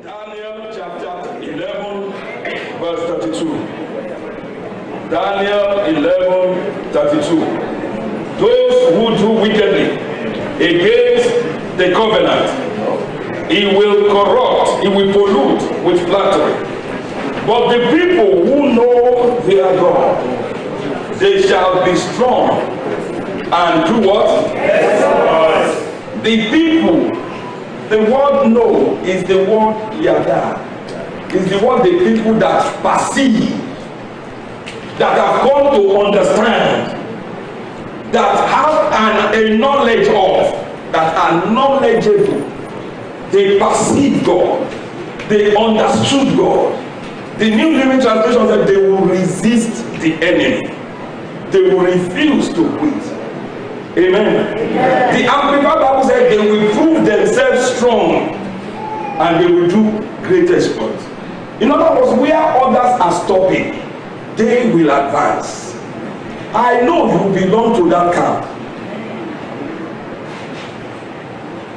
Daniel chapter 11, verse 32. Daniel 11, 32. Those who do wickedly against the covenant, he will corrupt, he will pollute with flattery. But the people who know their God, they shall be strong and do what? Yes. The people, the word know is the word yada. Is the word the people that perceive, that have come to understand, that have a knowledge of, that are knowledgeable. They perceive God. They understood God. The New Living Translation said they will resist the enemy. They will refuse to quit. Amen. Amen. The Amplified Bible said they will prove themselves strong and they will do great exploits. In other words, where others are stopping, they will advance. I know you belong to that camp.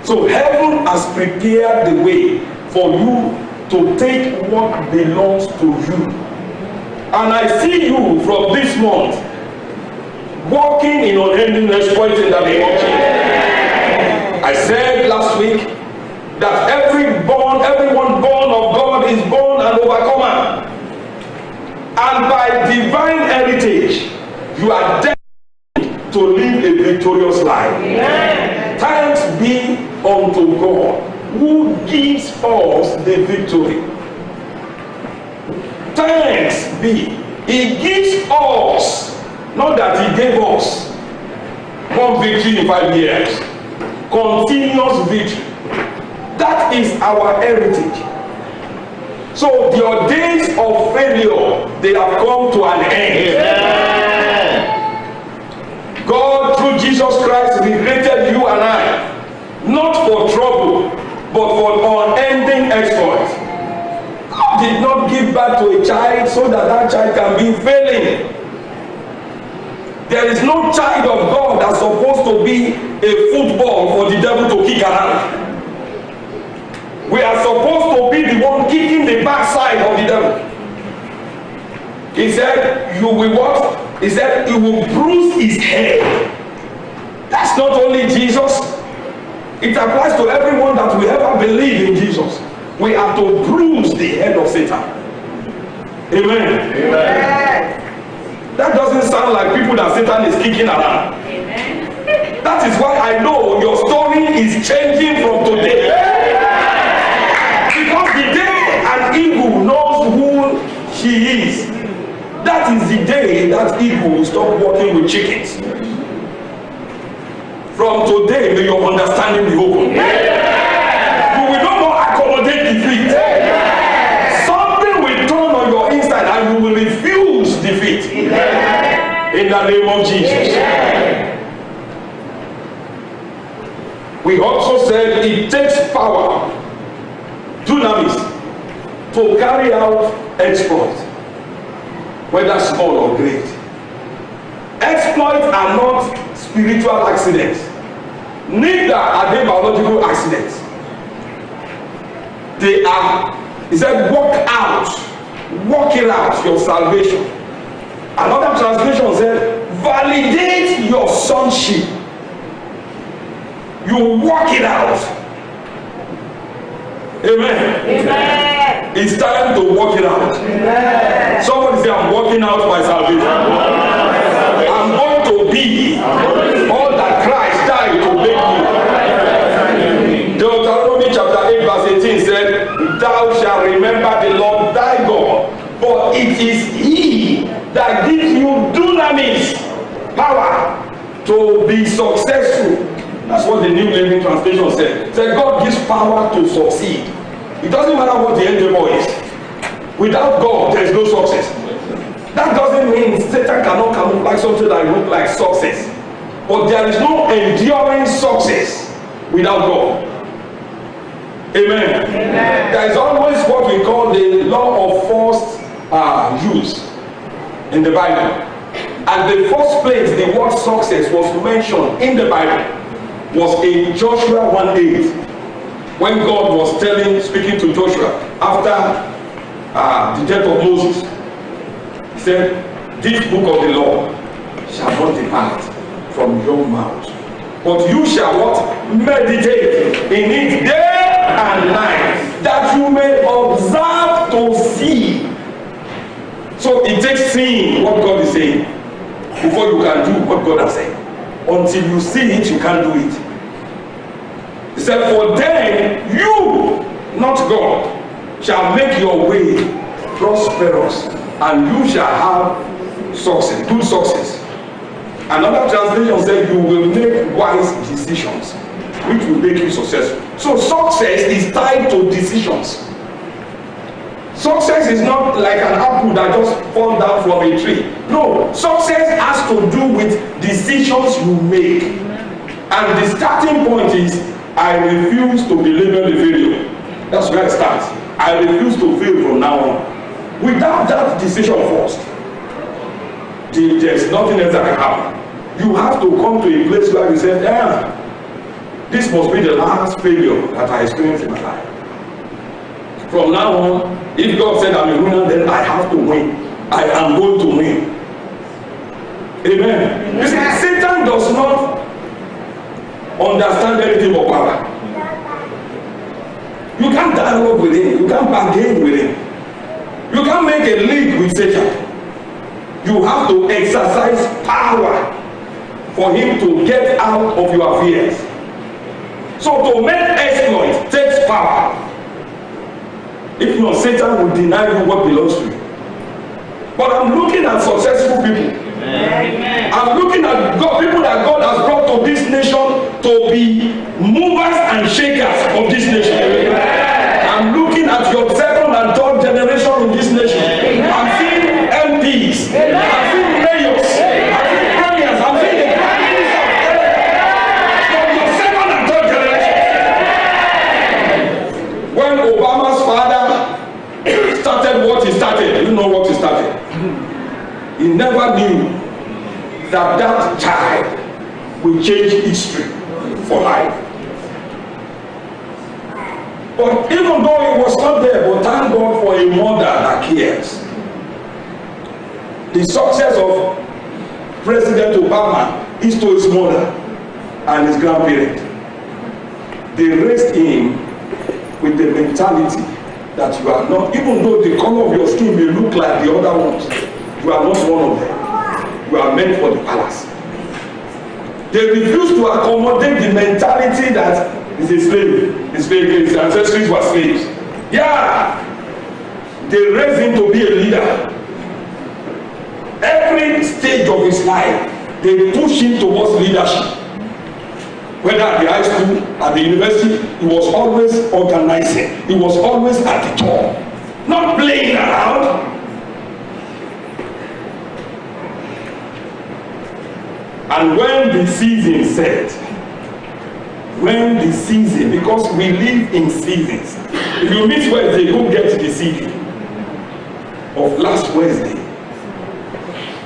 So heaven has prepared the way for you to take what belongs to you. And I see you from this month walking in unending exploits in the name of Jesus. I said last week that everyone born of God is born an overcomer. And by divine heritage, you are destined to live a victorious life. Amen. Thanks be unto God who gives us the victory. Thanks be. He gives us, not that he gave us one victory in 5 years. Continuous victory. That is our heritage. So your days of failure, they have come to an end. Amen. God, through Jesus Christ, recreated you and I, not for trouble, but for unending exploits. God did not give birth to a child so that that child can be failing. There is no child of God that's supposed to be a football for the devil to kick around. We are supposed to be the one kicking the backside of the devil. He said, you will what? He said, you will bruise his head. That's not only Jesus. It applies to everyone that will ever believe in Jesus. We are to bruise the head of Satan. Amen. Amen. That doesn't sound like people that Satan is kicking around. Amen. That is why I know your story is changing from today. Because the day an eagle knows who she is, that is the day that eagle will stop working with chickens. From today, may your understanding be open. You will no more accommodate defeat. Something will turn on your inside and you will refuse defeat. In the name of Jesus. We also said it takes power, dunamis, to carry out exploits, whether small or great. Exploits are not spiritual accidents, neither are they biological accidents. They are, he said, working out your salvation. Another translation said, validate your sonship. You work it out. Amen. Amen. It's time to work it out. Amen. Somebody say, I'm working out my salvation. I'm going to be all that Christ died to make me. Deuteronomy chapter 8 verse 18 said, thou shalt remember the Lord thy God, for it is he that gives you dunamis, power to be successful. That's what the New Living Translation said. It said God gives power to succeed. It doesn't matter what the endeavor is. Without God, there is no success. That doesn't mean Satan cannot come like something that looks like success. But there is no enduring success without God. Amen. Amen. There is always what we call the law of forced use in the Bible. And the first place the word success was mentioned in the Bible was in Joshua 1:8, when God was speaking to Joshua, after the death of Moses. He said, this book of the law shall not depart from your mouth, but you shall what? Meditate in it day and night, that you may observe to see. So it takes seeing what God is saying before you can do what God has said. Until you see it, you can't do it. He said, for then you, not God, shall make your way prosperous, and you shall have success, good success. Another translation said, you will make wise decisions, which will make you successful. So success is tied to decisions. Success is not like an apple that just falls down from a tree. No, success has to do with decisions you make. And the starting point is, I refuse to be labeled a failure. That's where it starts. I refuse to fail from now on. Without that decision first, there's nothing else that can happen. You have to come to a place where you say, this must be the last failure that I experienced in my life. From now on, if God said I'm a winner, then I have to win. I am going to win. Amen. You see, Satan does not understand anything about power. You can't dialogue with him. You can't bargain with him. You can't make a league with Satan. You have to exercise power for him to get out of your affairs. So to make exploit takes power. If not, Satan will deny you what belongs to you. But I'm looking at successful people. Amen. I'm looking at God, people that God has brought to this nation to be movers and shakers of this nation. Amen. I'm looking at your second and third generation in this nation. Amen. I'm seeing MPs. Amen. I'm seeing mayors. Amen. I'm seeing premiers. I'm seeing the prime minister from your second and third generation. When Obama's father started what he started, you know what he started. He never knew that that child will change history for life. But even though it was not there, but thank God for a mother that cares. The success of President Obama is to his mother and his grandparents. They raised him with the mentality that you are not, even though the color of your skin may look like the other ones, you are not one of them. You are meant for the palace. They refuse to accommodate the mentality that he's a slave. His ancestors were slaves. Yeah. They raised him to be a leader. Every stage of his life, they push him towards leadership. Whether at the high school, at the university, he was always organizing. He was always at the top. Not playing around. And when the season set, because we live in seasons. If you meet Wednesday, go get the CD of last Wednesday.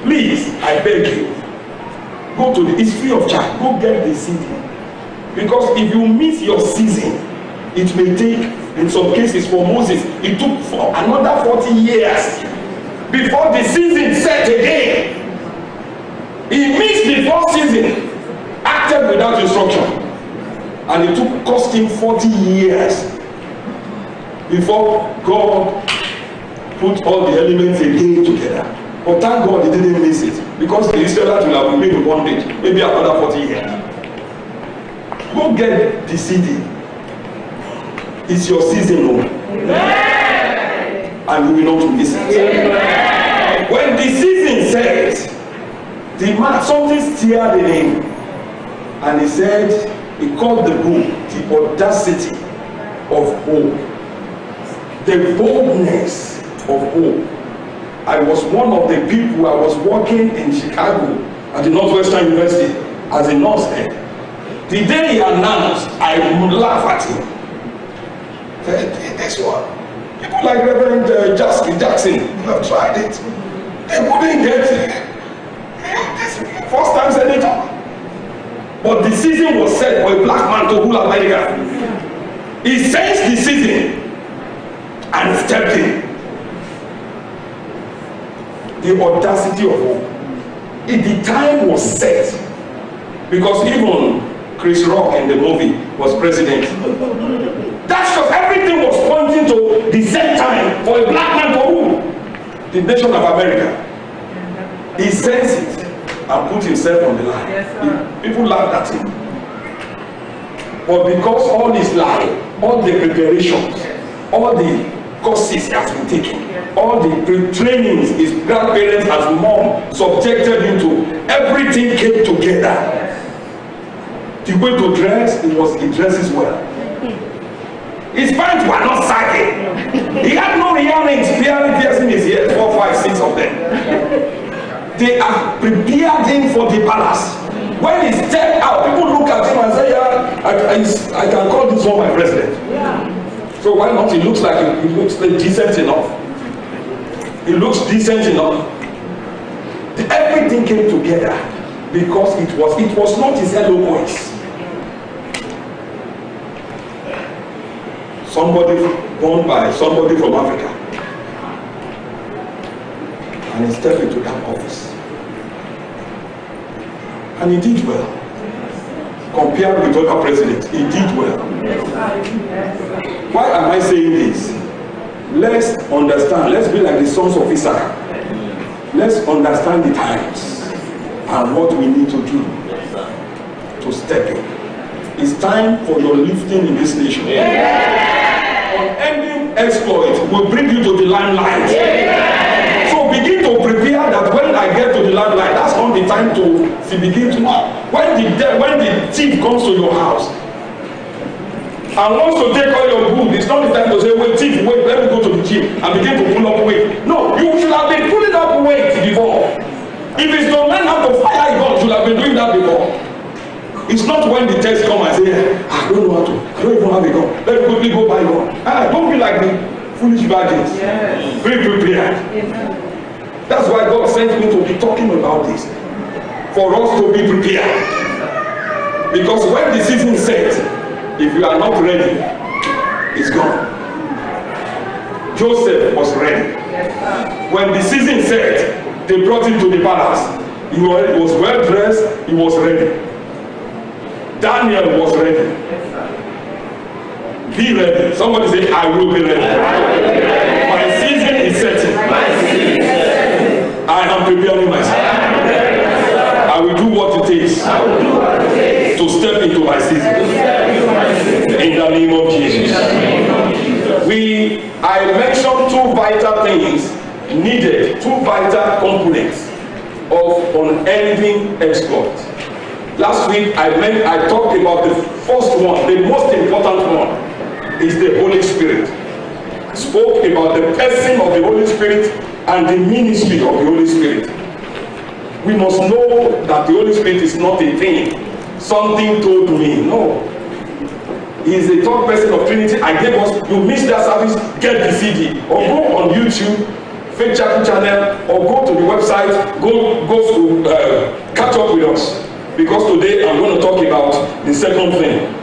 Please, I beg you, go to the history of church, go get the CD. Because if you miss your season, it may take, in some cases for Moses, it took for another 40 years before the season set again. He missed the first season, acted without instruction, and it cost him 40 years before God put all the elements again together. But thank God he didn't miss it, because the Israelites will have remained in bondage maybe another 40 years. Go get the CD. It's your season, no? And you will not miss it. When the season says, the man, something stirred in him, and he said, he called the book The Audacity of Hope. The boldness of hope. I was one of the people, I was working in Chicago at the Northwestern University as a nurse there. The day he announced, I would laugh at him. Guess what? People like Reverend Jackson have tried it. They wouldn't get it. This first time senator. But the season was set for a black man to rule America. He sensed the season. the audacity of hope. If the time was set, because even Chris Rock in the movie was president. That's because everything was pointing to the same time for a black man to rule the nation of America. He says it and put himself on the line. Yes, people laughed at him. But because all his life, all the preparations, all the courses he has been taking, all the trainings his grandparents and mom subjected him to, everything came together. The way to dress, he dresses well. His pants were not sagging. He had no earrings piercing his ears, 4, 5, 6 of them. They are prepared him for the palace. When he stepped out, people look at him and say, yeah, I can call this one my president. Yeah. So why not? He looks like decent enough. He looks decent enough. Everything came together because it was not his eloquence. Somebody born by somebody from Africa, and he stepped into that office, and he did well. Compared with other presidents, he did well. Why am I saying this? Let's understand. Let's be like the sons of Issachar. Let's understand the times and what we need to do to step in. It's time for your lifting in this nation. Unending exploit will bring you to the limelight. So begin to prepare that when I get to the limelight, that's not the time to begin to. When the thief comes to your house and wants to take all your goods, it's not the time to say, wait, thief, wait, let me go to the gym and begin to pull up weight. No, you should have been pulling up weight before. If it's to learn how to fire a gun, you should have been doing that before. It's not when the text come and say, I don't know how to, I don't even have a gun. Let me quickly go buy a gun. Don't be like the foolish virgins. Yes. Be prepared. Yes. That's why God sent me to be talking about this. For us to be prepared. Because when the season sets, if you are not ready, it's gone. Joseph was ready. Yes, when the season set, they brought him to the palace. He was well dressed, he was ready. Daniel was ready. Be ready. Somebody say, I will be ready. My season is setting. I am preparing myself. I will do what it takes to step into my season. In the name of Jesus. I mentioned 2 vital things needed, 2 vital components of unending exploit. Last week I talked about the first one, the most important one is the Holy Spirit. I spoke about the person of the Holy Spirit and the ministry of the Holy Spirit. We must know that the Holy Spirit is not a thing, something told me. No. He is the third person of Trinity. I gave us, you missed that service, get the CD or go on YouTube, Faith Chapel channel, or go to the website, go to catch up with us. Because today I'm going to talk about the second thing.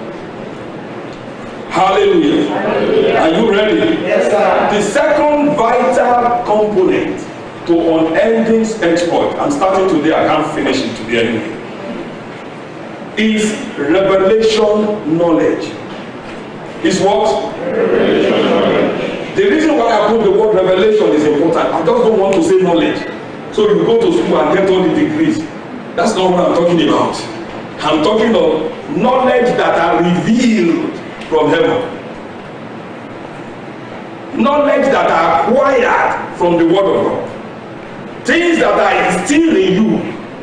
Hallelujah. Hallelujah. Are you ready? Yes, sir. The second vital component to unending exploit, I'm starting today, I can't finish it today anyway, is revelation knowledge. Is what? Revelation knowledge. The reason why I put the word revelation is important. I just don't want to say knowledge. So you go to school and get all the degrees. That's not what I'm talking about. I'm talking of knowledge that are revealed from heaven. Knowledge that are acquired from the Word of God. Things that are instilled in you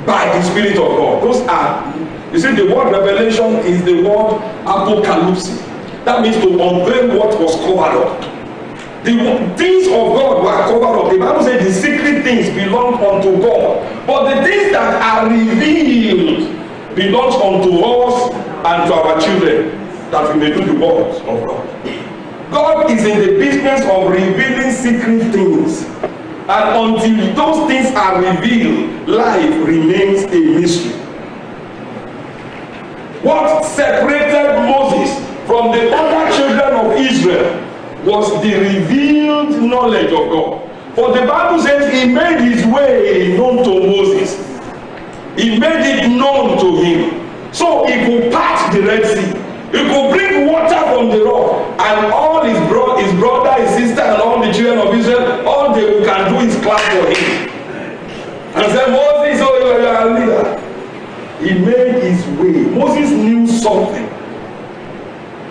by the Spirit of God. Those are, you see, the word revelation is the word apocalypse. That means to unveil what was covered up. The things of God were covered up. The Bible says the secret things belong unto God. But the things that are revealed belongs unto us and to our children, that we may do the works of God. God is in the business of revealing secret things. And until those things are revealed, life remains a mystery. What separated Moses from the other children of Israel was the revealed knowledge of God. For the Bible says he made his way known to Moses. He made it known to him. So he could part the Red Sea. He could bring water from the rock, and all his brother, his sister, and all the children of Israel, all they can do is clap for him and say, Moses, oh, you are a leader. He made his way. Moses knew something.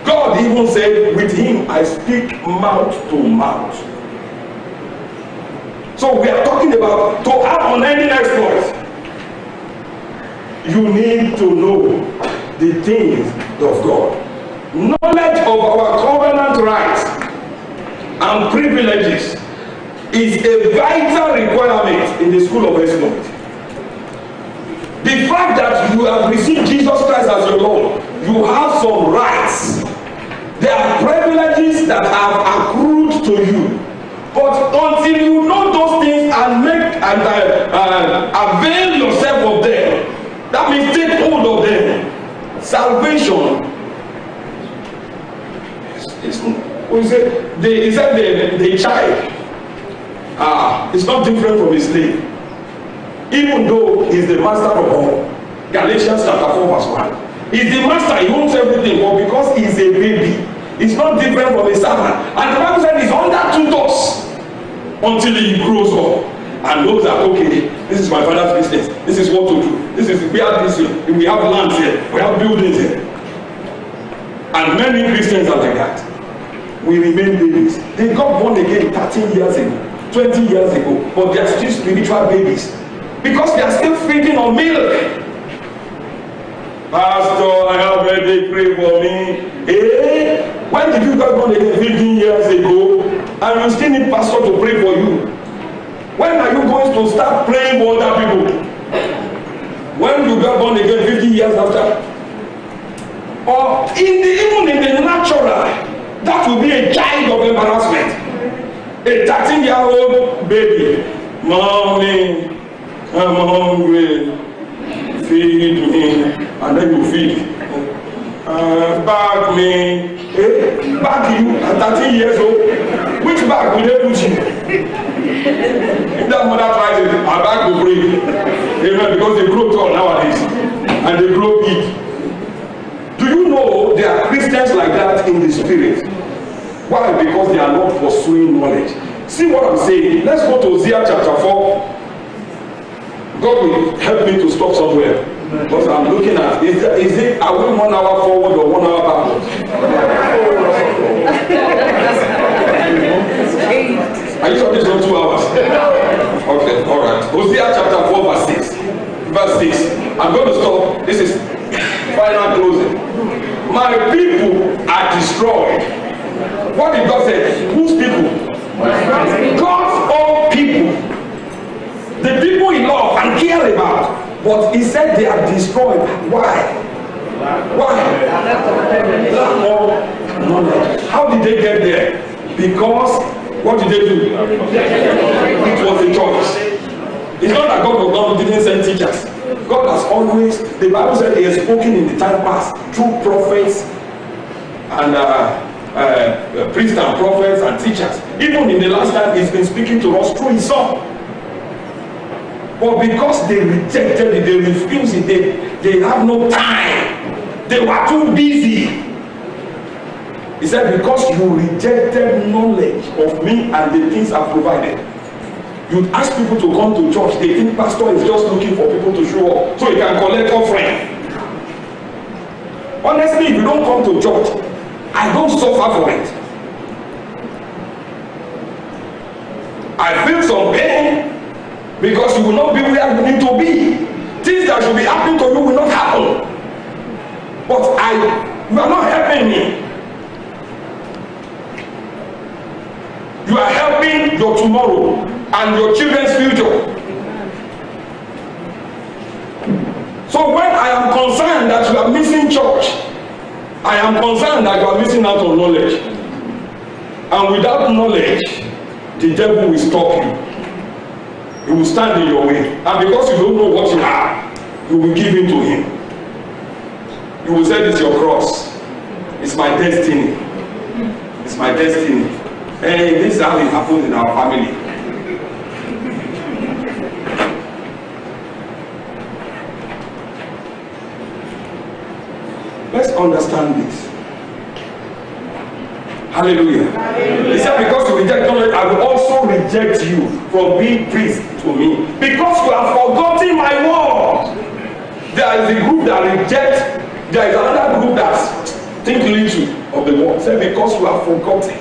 God even said, with him I speak mouth to mouth. So we are talking about to have unending exploits. You need to know the things of God. Knowledge of our covenant rights and privileges is a vital requirement in the school of exploit. The fact that you have received Jesus Christ as your Lord, you have some rights. There are privileges that have accrued to you. But until you know those things and make and avail yourself of them, that means take hold of them. Salvation is he said the child is not different from a slave, even though he's the master of all. Galatians chapter 4 verse 1. He's the master, he owns everything, but because he's a baby, he's not different from a servant. And the Bible said he's under tutors until he grows up and knows that, okay, this is my father's business, this is what to do, this is, we have this here, we have lands here, we have buildings here. And many Christians are like that. We remain babies. They got born again 13 years ago, 20 years ago, but they are still spiritual babies because they are still feeding on milk. Pastor, I have heard they pray for me. Hey, when did you get born again 15 years ago? And you still need pastor to pray for you. When are you going to start praying for other people? When you got born again 50 years after? Or even in the natural, that will be a child of embarrassment. A 13-year-old baby. Mommy, I'm hungry. Feed me. And then you feed. Bag me. Bag you at 13 years old. Which bag will they put you? If that mother tries it, her bag will break. Amen. Because they grow tall nowadays. And they grow big. Do you know there are Christians like that in the spirit? Why? Because they are not pursuing knowledge. See what I'm saying? Let's go to Hosea chapter 4. God will help me to stop somewhere. Because I'm looking at, is it, are we 1 hour forward or 1 hour backwards? Are you sure this is not 2 hours? Okay, alright. Hosea chapter 4 verse 6. Verse 6. I'm going to stop. This is final closing. My people are destroyed. What did God say? Whose people? God's own people. The people he loves and cares about. But he said they are destroyed. Why? Why? How did they get there? Because what did they do? It was a choice. It's not that God didn't send teachers. God has always, the Bible said he has spoken in the time past through prophets and priests and prophets and teachers. Even in the last time, he's been speaking to us through his son. But because they rejected it, they refused it, they have no time. They were too busy. He said, because you rejected knowledge of me and the things I provided. You ask people to come to church, they think pastor is just looking for people to show up so he can collect offering. Honestly, if you don't come to church, I don't suffer for it. I feel some pain because you will not be where you need to be. Things that should be happening to you will not happen. But you are not helping me. You are helping your tomorrow and your children's future. So when I am concerned that you are missing church, I am concerned that you are missing out on knowledge. And without knowledge, the devil will stop you. He will stand in your way. And because you don't know what you have, you will give in to him. You will say, this is your cross. It's my destiny. It's my destiny. Hey, this is how it happens in our family. understand this. Hallelujah. He said, because you reject knowledge, I will also reject you from being priest to me. Because you have forgotten my word. There is a group that rejects, there is another group that think little of the word. He said, because you have forgotten.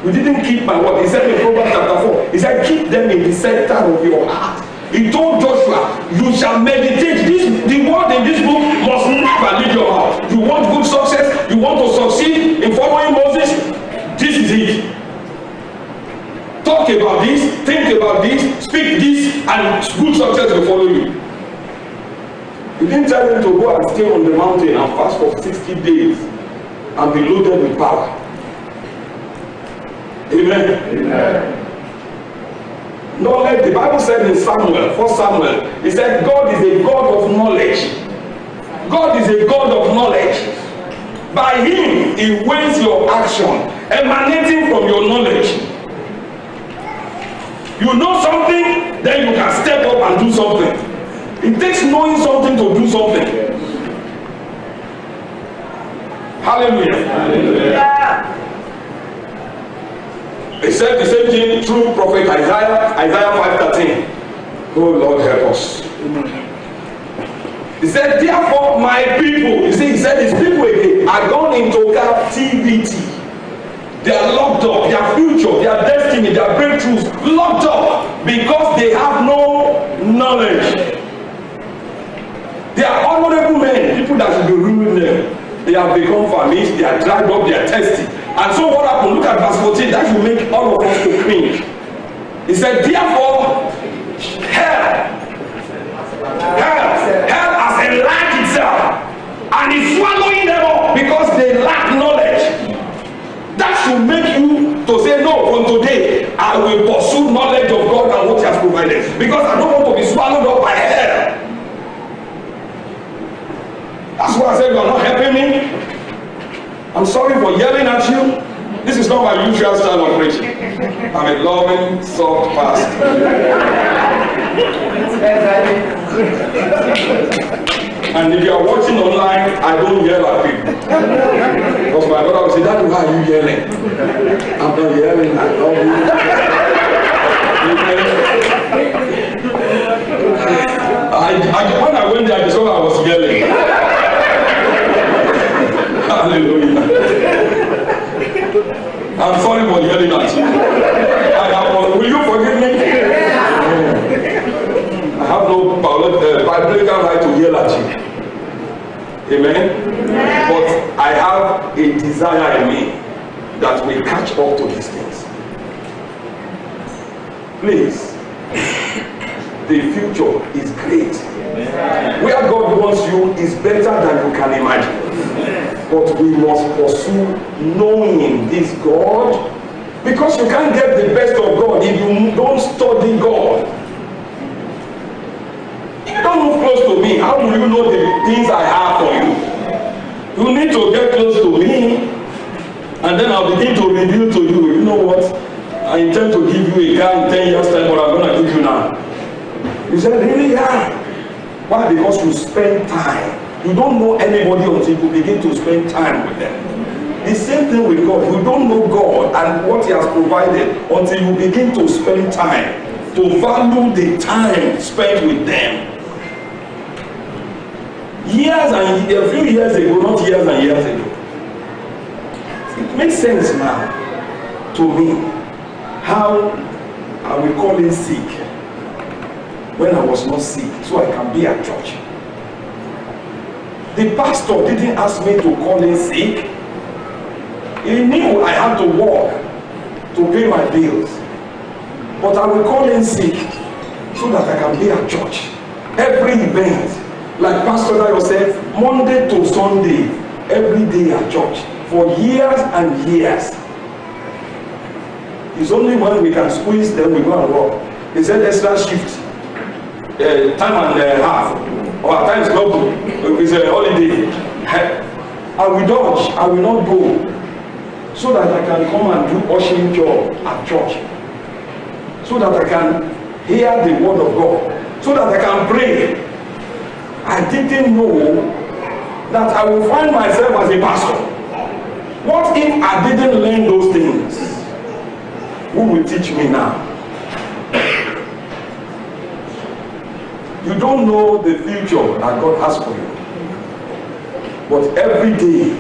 You didn't keep my word. He said in Proverbs chapter 4, he said, keep them in the center of your heart. He told Joshua, you shall meditate. The word in this book must never leave your mouth. You want good success? You want to succeed in following Moses? This is it. Talk about this, think about this, speak this, and good success will follow you. He didn't tell them to go and stay on the mountain and fast for 60 days and be loaded with power. Amen. Amen. Knowledge, the Bible said in Samuel, 1 Samuel, it said God is a God of knowledge. God is a God of knowledge. By him, he weighs your action emanating from your knowledge. You know something, then you can step up and do something. It takes knowing something to do something. Hallelujah. Hallelujah. He said the same thing through prophet Isaiah 5:13. Oh Lord, help us. He said, therefore my people, you see, he said his people again are gone into captivity. They are locked up, their future, their destiny, their breakthroughs locked up because they have no knowledge. They are honorable men, people that should be ruling them. They have become famished, they are dried up, they are thirsty. And so what happened? Look at verse 14, that should make all of us to cringe. He said, therefore, hell has enlarged itself and is swallowing them up because they lack knowledge. That should make you to say, no, from today I will pursue knowledge of God and what he has provided, because I don't want to be swallowed up by hell. That's why I said, you are not helping me. I'm sorry for yelling at you. This is not my usual style of preaching. I'm a loving, soft pastor. And if you are watching online, I don't yell at people. Because my daughter will say, Daddy, why are you yelling? I'm not yelling, I love you. When I went there, I discovered I was yelling. Hallelujah. I'm sorry for yelling at you. Will you forgive me? I have no biblical right to yell at you. Amen? But I have a desire in me that will catch up to these things. Please, the future is great. Where God wants you is better than you can imagine. But we must pursue knowing this God, because you can't get the best of God if you don't study God. If you don't move close to me, how will you know the things I have for you? You need to get close to me, and then I'll begin to reveal to you, you know what? I intend to give you a car in 10 years time, but I'm going to give you now. You said, really? Yeah. Why? Because you spend time. You don't know anybody until you begin to spend time with them. The same thing with God. You don't know God and what he has provided until you begin to spend time, to value the time spent with them. Years and a few years ago, not years and years ago. It makes sense now to me how I will call in sick when I was not sick, so I can be at church. The pastor didn't ask me to call in sick. He knew I had to work to pay my bills. But I will call in sick so that I can be at church. Every event, like Pastor Dayo said, Monday to Sunday, every day at church, for years and years. It's only when we can squeeze, then we go and work. He said extra shift, time and a half, or at times double. It's a holiday. I will dodge, I will not go, so that I can come and do ushering job at church, so that I can hear the word of God, so that I can pray. I didn't know that I will find myself as a pastor? What if I didn't learn those things? Who will teach me now? You don't know the future that God has for you. But every day,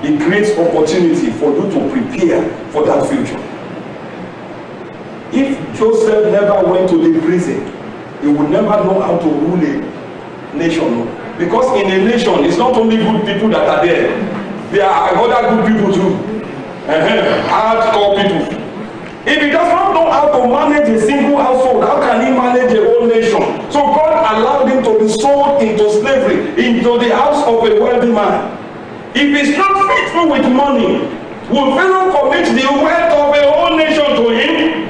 it creates opportunity for you to prepare for that future. If Joseph never went to the prison, he would never know how to rule a nation. Because in a nation, it's not only good people that are there. There are other good people too. Hardcore people. If he does not know how to manage a single household, how can he manage a whole nation? So God allowed him to be sold into slavery, into the house of a wealthy man. If he's not faithful with money, will Pharaoh commit the wealth of a whole nation to him?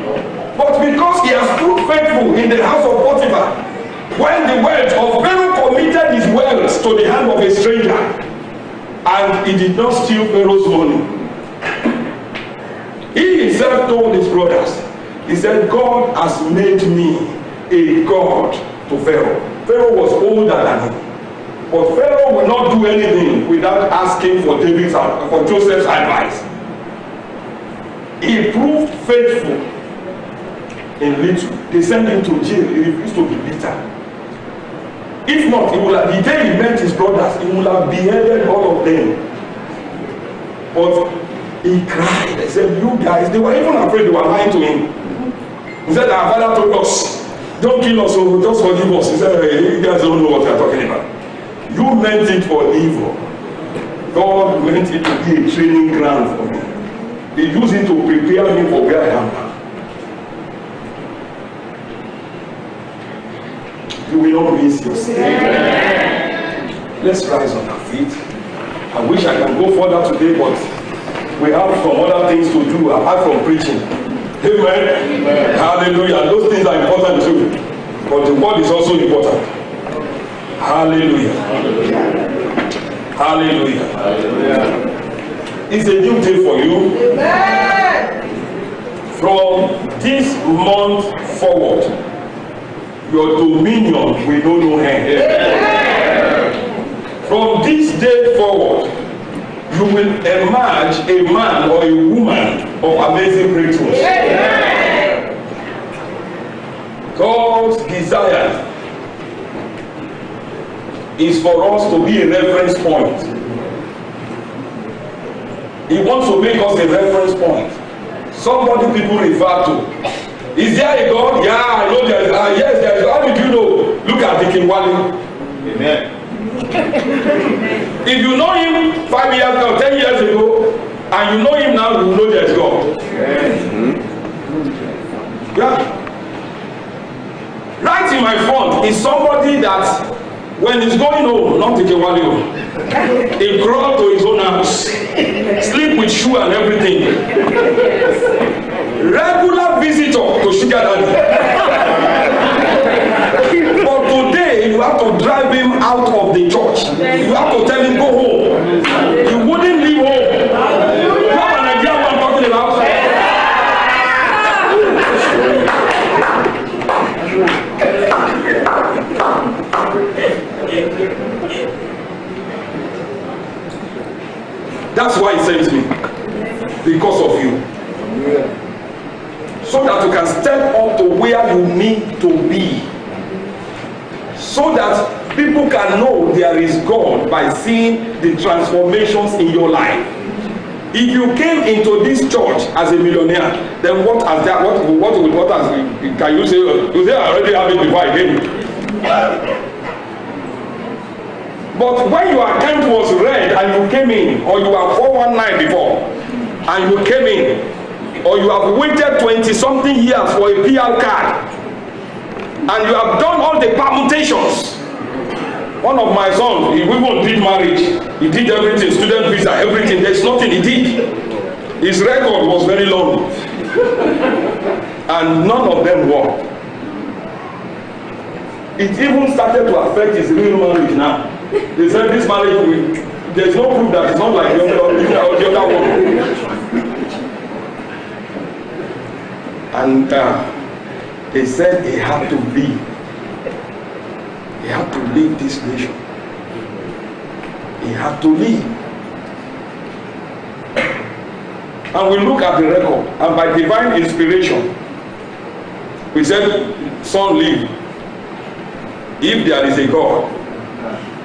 But because he has proved faithful in the house of Potiphar, when the wealth of Pharaoh committed his wealth to the hand of a stranger, and he did not steal Pharaoh's money. He himself told his brothers, he said, God has made me a God to Pharaoh. Pharaoh was older than him. But Pharaoh will not do anything without asking for Joseph's advice. He proved faithful in little. They sent him to jail. He refused to be beaten. If not, he would have, the day he met his brothers, he would have beheaded all of them. But he cried. He said, you guys, they were even afraid, they were lying to him. He said, our father told us, don't kill us, so just forgive us. He said, hey, you guys don't know what you're talking about. You meant it for evil. God meant it to be a training ground for me. He used it to prepare me for where I am now. You will not miss yourself. Let's rise on our feet. I wish I can go further today, but we have some other things to do apart from preaching. Amen. Amen. Hallelujah. Those things are important too. But the word is also important. Hallelujah. Hallelujah. Hallelujah. It's a new day for you. Amen. From this month forward, your dominion will know no end. Amen. From this day forward, you will emerge a man or a woman of amazing breakthroughs. Amen. God's desire is for us to be a reference point. He wants to make us a reference point. Somebody people refer to. Is there a God? Yeah, I know there is. Yes, there is. How did you know? Look at the King Wally. Amen. If you know him 5 years ago, 10 years ago, and you know him now, you know there is God. Yeah. Right in my front is somebody that when he's going home, not the Kewali, he crawled to his own house, sleep with shoe and everything. Regular visitor to Sugar Daddy. But today, you have to drive him out of the church. You have to tell him, go home. You wouldn't leave home. You have an idea what I'm talking about? That's why he sends me. Because of you. So that you can step up to where you need to be. So that people can know there is God by seeing the transformations in your life. If you came into this church as a millionaire, then what has that? What has? Can you say? You say I already have it before I came. But when your account was red and you came in, or you were 419 before, and you came in, or you have waited 20-something years for a PR card, and you have done all the permutations. One of my sons, he even did marriage, he did everything, student visa, everything. There's nothing he did. His record was very long, and none of them worked. It even started to affect his real marriage now. They said this marriage, there's no proof that it's not like the other one. And they said he had to leave. He had to leave this nation. He had to leave. And we look at the record, and by divine inspiration, we said, son, leave. If there is a God,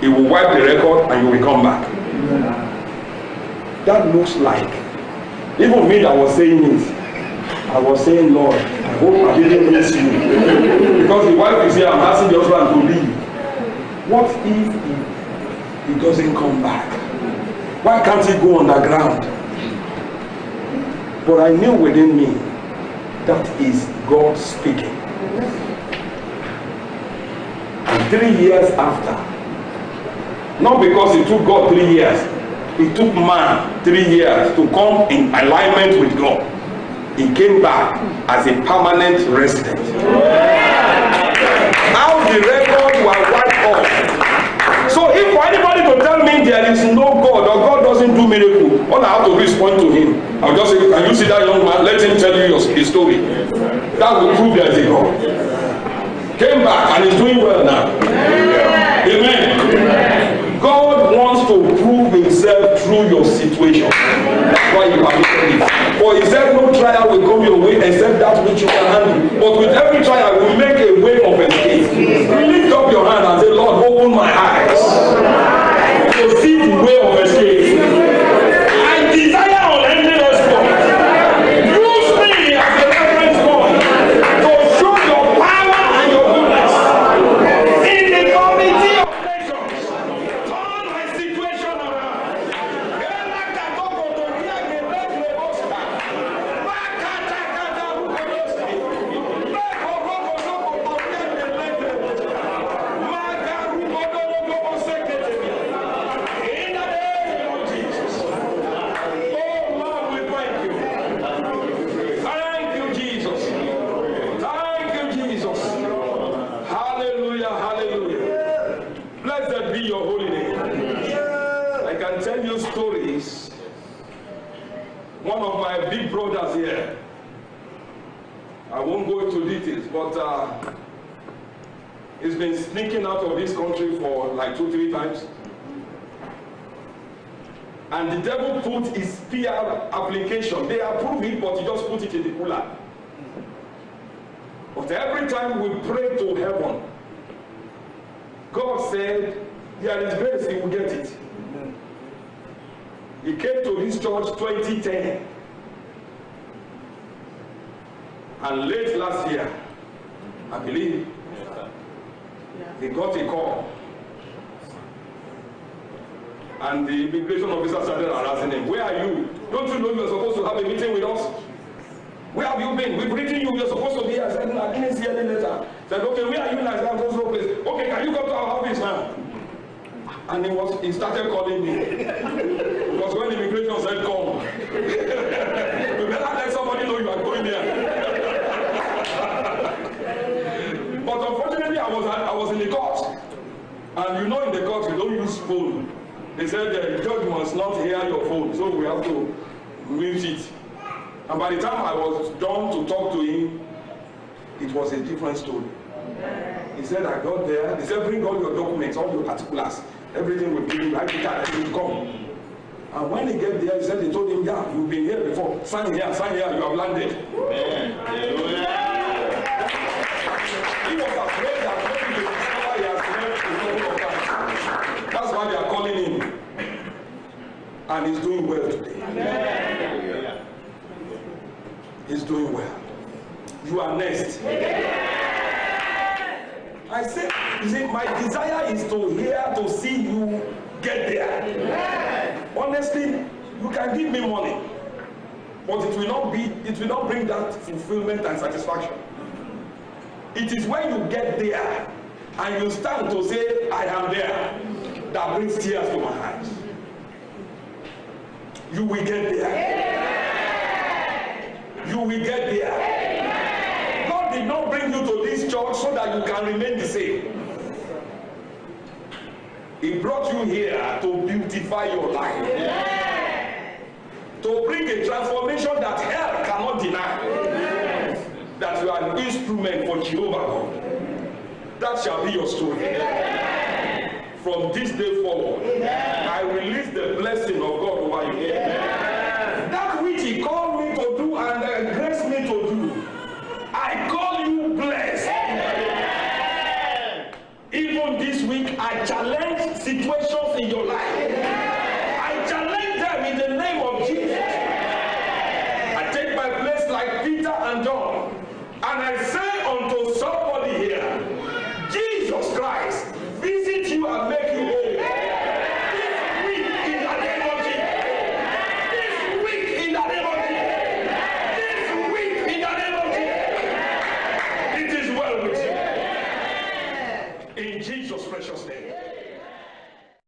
he will wipe the record and you will come back. That looks like, even me that was saying it, I was saying, Lord, I hope I didn't miss you. Because the wife is here, I'm asking the husband to leave. What if he doesn't come back? Why can't he go underground? But I knew within me, that is God speaking. And 3 years after, not because it took God 3 years, it took man 3 years to come in alignment with God. He came back as a permanent resident. How the record was wiped off. So if for anybody to tell me there is no God or God doesn't do miracle, all I have to do is point to him. I'll just say, can you see that young man? Let him tell you his story. That will prove there is a God. Came back and is doing well now. Amen. Amen. God wants to prove himself through your situation. That's why you have it. For he said no trial will come your way except that which you can handle. But with every trial will make a way of escape. Lift up your hand and say, Lord, open my eyes to see the way of escape. I desire unending exploit. Use me as a reference point to show your power and your goodness in the committee of nations. Turn my situation around. Blessed be your holy name. I can tell you stories. One of my big brothers here, I won't go into details, but he's been sneaking out of this country for like 2-3 times. And the devil put his PR application. They approve it, but he just put it in the cooler. But every time we pray to heaven, God said, there is grace, he will get it. He came to this church 2010. And late last year, I believe, he got a call. And the immigration officer started harassing him. Where are you? Don't you know you're supposed to have a meeting with us? Where have you been? We've written you. You're supposed to be here. I said, I didn't see any letter. I said, okay, where are you now? I said, go to place. Okay, can you go to our office now? And he started calling me. Because when immigration said, come, you better let somebody know you are going there. But unfortunately, I was in the court. And you know in the court, you don't use phone. They said the judge must not hear your phone, so we have to mute it. And by the time I was done to talk to him, it was a different story. He said, I got there. They said, bring all your documents, all your particulars. Everything will be right here, and will come. And when he get there, he said, they told him, yeah, you've been here before. Sign here, you have landed. He was afraid that maybe the discover he has left the time. That's why they are calling him. And he's doing well today. Amen. He's doing well. You are next. I said, you see, my desire is to see you get there. Honestly, you can give me money, but it will not bring that fulfillment and satisfaction. It is when you get there and you stand to say, I am there, that brings tears to my eyes. You will get there. You will get there. God did not bring you to this church so that you can remain the same. He brought you here to beautify your life. To bring a transformation that hell cannot deny. That you are an instrument for Jehovah God. That shall be your story. from this day forward. Amen. I release the blessing of God over you. Amen. That which He called me to do and graced me to do, I call you blessed. Amen. Even this week, I challenge situations in your life. Amen. I challenge them in the name of Jesus. Amen. I take my place like Peter and John, and I say unto somebody,